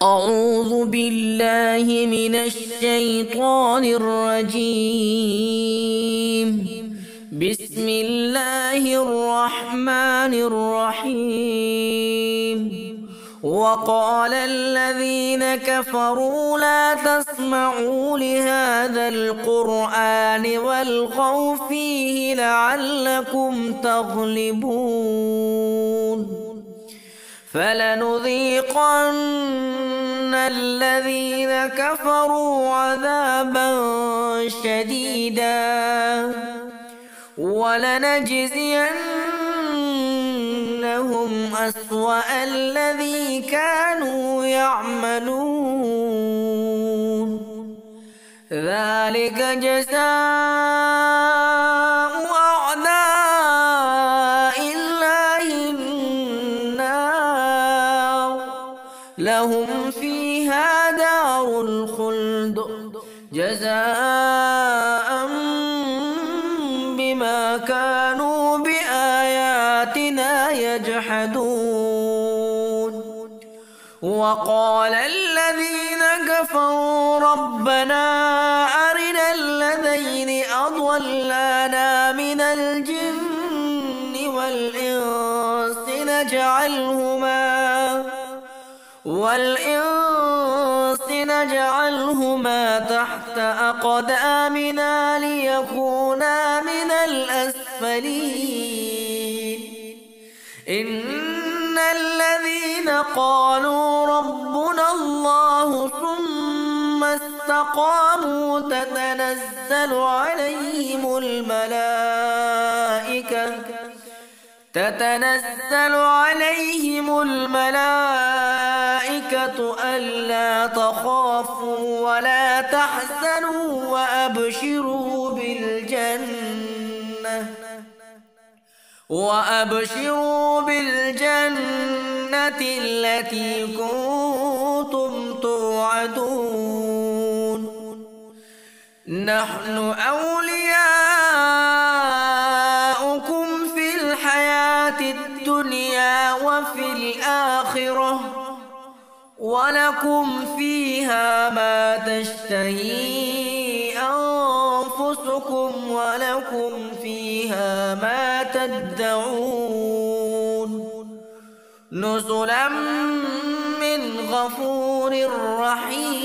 أعوذ بالله من الشيطان الرجيم. بسم الله الرحمن الرحيم. وقال الذين كفروا لا تسمعوا لهذا القرآن والغوا فيه لعلكم تغلبون. فلنذيقن الذين كفروا عذابا شديدا ولنجزينهم أسوأ الذي كانوا يعملون. ذلك جزاء أعداء الله النار لهم فيها دار الخلد جزاء بما كانوا بآياتنا يجحدون. وقال الذين كفروا ربنا أرنا الذين أضلانا من الجن والإنس نجعلهما تحت أقدامنا ليكونا من الأسفلين. إن الذين قالوا ربنا الله ثم استقاموا تتنزل عليهم الملائكة ألا تخافوا ولا تحزنوا وأبشروا بالجنة التي كنتم توعدون. نحن أولياؤكم في الحياة الدنيا وفي الآخرة ولكم فيها ما تشتهي أنفسكم ولكم فيها ما تدعون. نزلا من غفور رحيم.